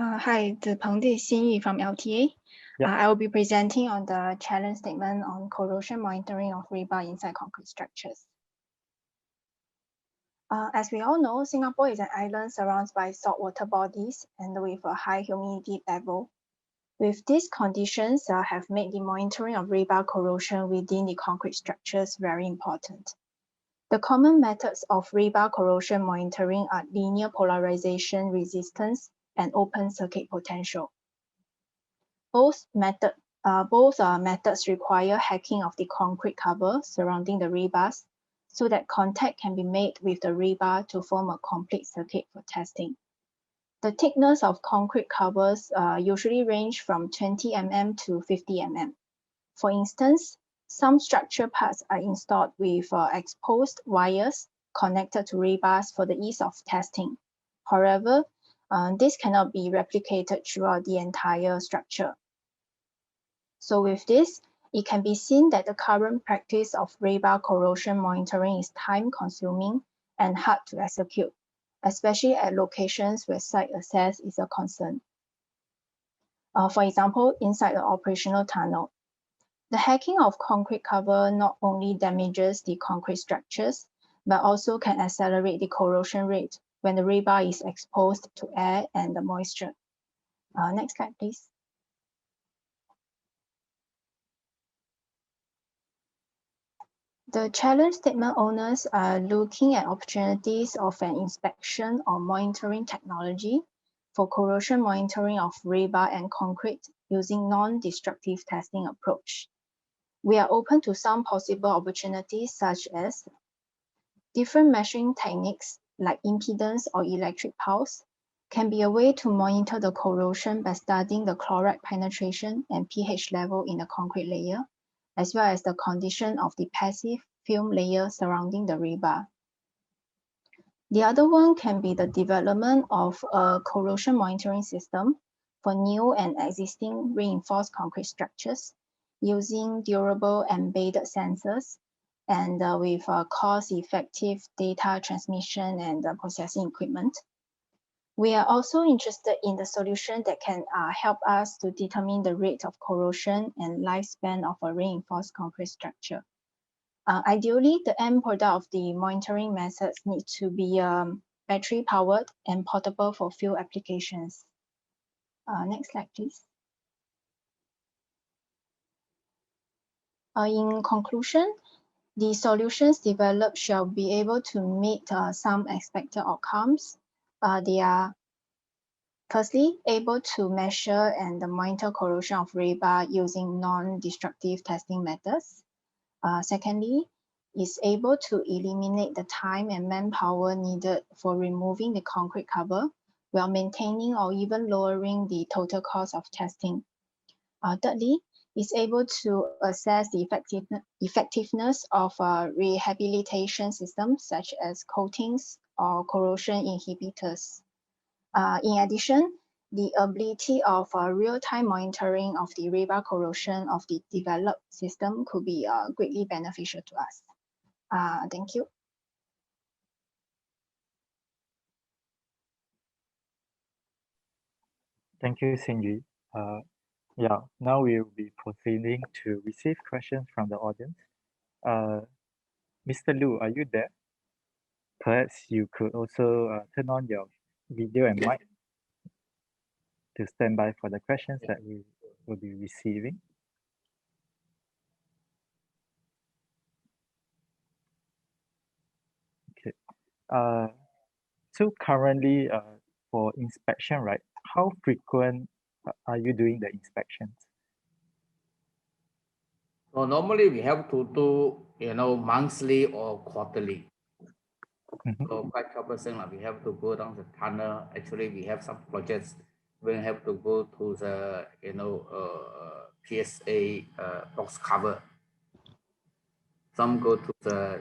Hi, this is Xin from LTA. Yep. I will be presenting on the challenge statement on corrosion monitoring of rebar inside concrete structures. As we all know, Singapore is an island surrounded by saltwater bodies and with a high humidity level. With these conditions have made the monitoring of rebar corrosion within the concrete structures very important. The common methods of rebar corrosion monitoring are linear polarization resistance and open circuit potential. Both methods require hacking of the concrete cover surrounding the rebars so that contact can be made with the rebar to form a complete circuit for testing. The thickness of concrete covers usually range from 20 mm to 50 mm. For instance, some structure parts are installed with exposed wires connected to rebars for the ease of testing. However, this cannot be replicated throughout the entire structure. So with this, it can be seen that the current practice of rebar corrosion monitoring is time-consuming and hard to execute, especially at locations where site access is a concern. For example, inside the operational tunnel. The hacking of concrete cover not only damages the concrete structures, but also can accelerate the corrosion rate when the rebar is exposed to air and the moisture. Next slide, please. The challenge statement owners are looking at opportunities of an inspection or monitoring technology for corrosion monitoring of rebar and concrete using non-destructive testing approach. We are open to some possible opportunities such as different measuring techniques like impedance or electric pulse can be a way to monitor the corrosion by studying the chloride penetration and pH level in the concrete layer, as well as the condition of the passive film layer surrounding the rebar. The other one can be the development of a corrosion monitoring system for new and existing reinforced concrete structures using durable embedded sensors and with cost-effective data transmission and processing equipment. We are also interested in the solution that can help us to determine the rate of corrosion and lifespan of a reinforced concrete structure. Ideally, the end product of the monitoring methods need to be battery powered and portable for field applications. Next slide, please. In conclusion, the solutions developed shall be able to meet some expected outcomes. They are firstly able to measure and monitor corrosion of rebar using non-destructive testing methods. Secondly, is able to eliminate the time and manpower needed for removing the concrete cover while maintaining or even lowering the total cost of testing. Thirdly, is able to assess the effectiveness of rehabilitation systems such as coatings or corrosion inhibitors. In addition, the ability of real-time monitoring of the rebar corrosion of the developed system could be greatly beneficial to us. Thank you. Thank you, Xinyi. Yeah, now we will be proceeding to receive questions from the audience. Mr. Lu, are you there? Perhaps you could also turn on your video and mic to stand by for the questions that we will be receiving. Okay. So currently, for inspection, right? How frequent are you doing the inspections? So normally we have to do, monthly or quarterly. So quite troublesome. We have to go down the tunnel. Actually, we have some projects. We have to go to the, PSA box cover. Some go to the,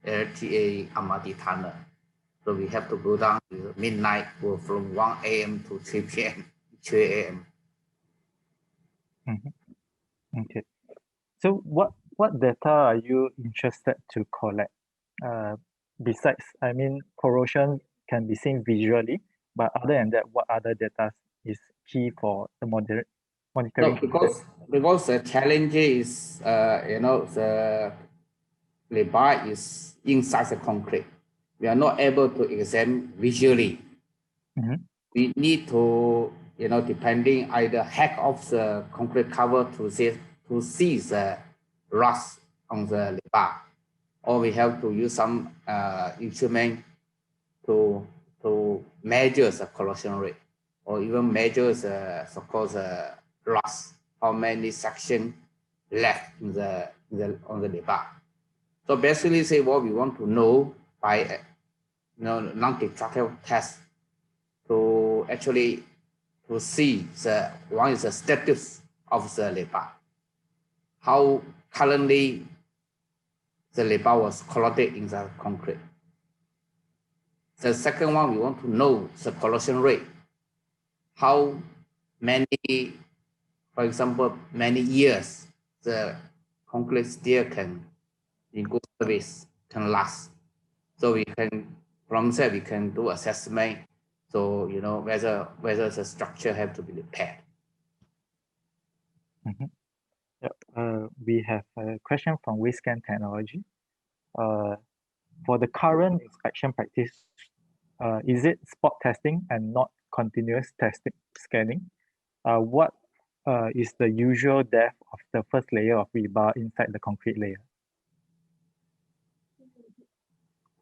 LTA Amati tunnel. So we have to go down to midnight, go from 1 a.m. to 3 p.m., 3 a.m. Okay. So what data are you interested to collect? Besides, I mean, corrosion can be seen visually, but other than that, what other data is key for the monitoring No, process? because the challenge is the rebar is inside the concrete. We are not able to examine visually. We need to depending either hack off the concrete cover to see the rust on the rebar, or we have to use some instrument to measure the corrosion rate, or even measure the so-called rust, how many section left on the rebar. So basically, say what we want to know by non-destructive test to actually to see one is the status of the rebar, how currently the rebar was corroded in the concrete. The second one, we want to know the corrosion rate, how many, for example, many years the concrete steel can, in good service, can last. So we can, from there, we can do assessment. So, whether the structure have to be repaired. We have a question from WasteScan Technology. For the current inspection practice, is it spot testing and not continuous testing scanning? What is the usual depth of the first layer of rebar inside the concrete layer?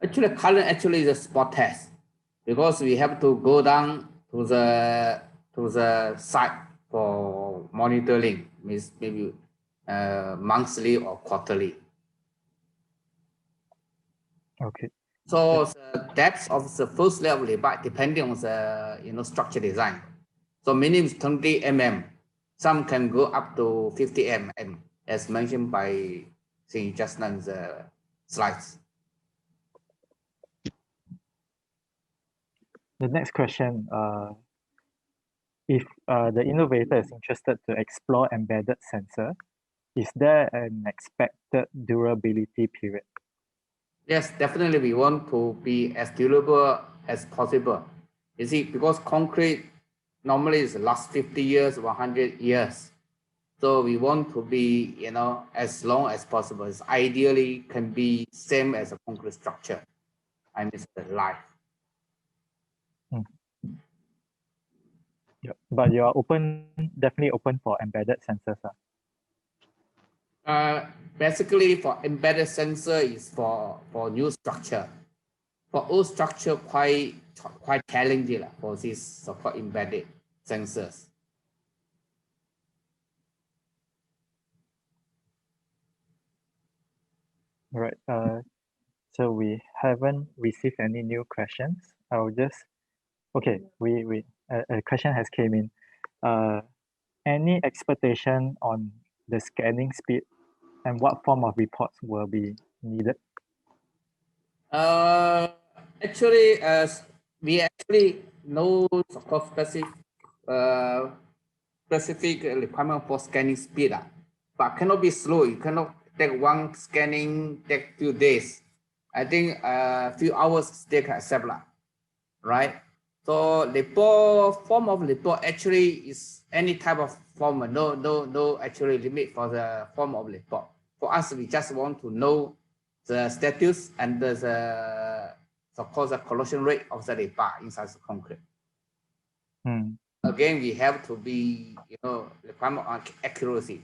Actually, current is a spot test, because we have to go down to the site for monitoring, means maybe monthly or quarterly. Okay. So the depth of the first layer of rebar depending on the structure design. So minimum is 20 mm. Some can go up to 50 mm, as mentioned by just now in the slides. The next question, if the innovator is interested to explore embedded sensor, is there an expected durability period? Yes, definitely we want to be as durable as possible. You see, because concrete normally is last 50 years, 100 years. So we want to be, as long as possible. It's ideally can be same as a concrete structure. I mean, the life. Yeah, but you are definitely open for embedded sensors. Basically, for embedded sensor is for new structure. For old structure, quite challenging for this so-called embedded sensors. Right. So we haven't received any new questions. I'll just okay. A question has came in. Any expectation on the scanning speed and what form of reports will be needed? Actually, we actually know specific requirement for scanning speed, but cannot be slow. You cannot take one scanning take few days. I think a few hours still can accept, right? So form of report actually is any type of form. No actually limit for the form of report. For us, we just want to know the status and the so-called the corrosion rate of the rebar inside the concrete. Again, we have to be, requirement on accuracy.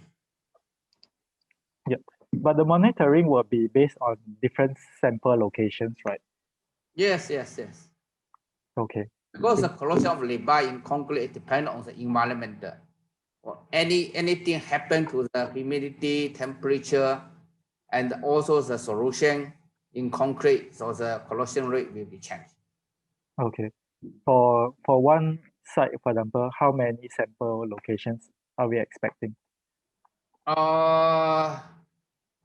Yep. But the monitoring will be based on different sample locations, right? Yes. Okay. Because the corrosion of rebar in concrete depends on the environment. Or anything happen to the humidity, temperature, and also the solution in concrete, so the corrosion rate will be changed. Okay. For one site, for example, how many sample locations are we expecting?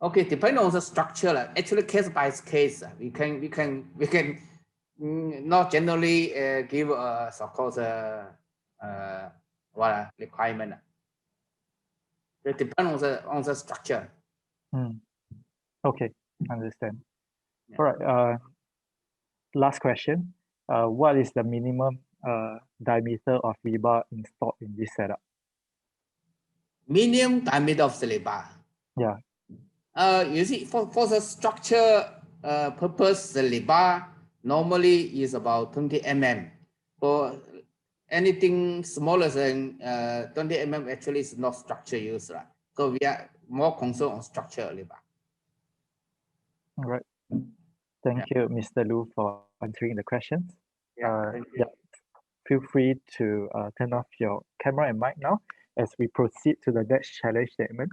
Okay, depending on the structure, actually case by case, we can not generally give a so-called requirement. It depends on the structure. Okay, understand. Yeah. All right. Last question. What is the minimum diameter of rebar installed in this setup? Minimum diameter of the rebar. Yeah. You see, for the structure purpose, the rebar normally is about 20 mm. For anything smaller than 20 mm, actually is not structure use, right? So we are more concerned on structure rebar. All right. Thank you, Mr. Lu, for answering the questions. Yeah. Feel free to turn off your camera and mic now as we proceed to the next challenge statement.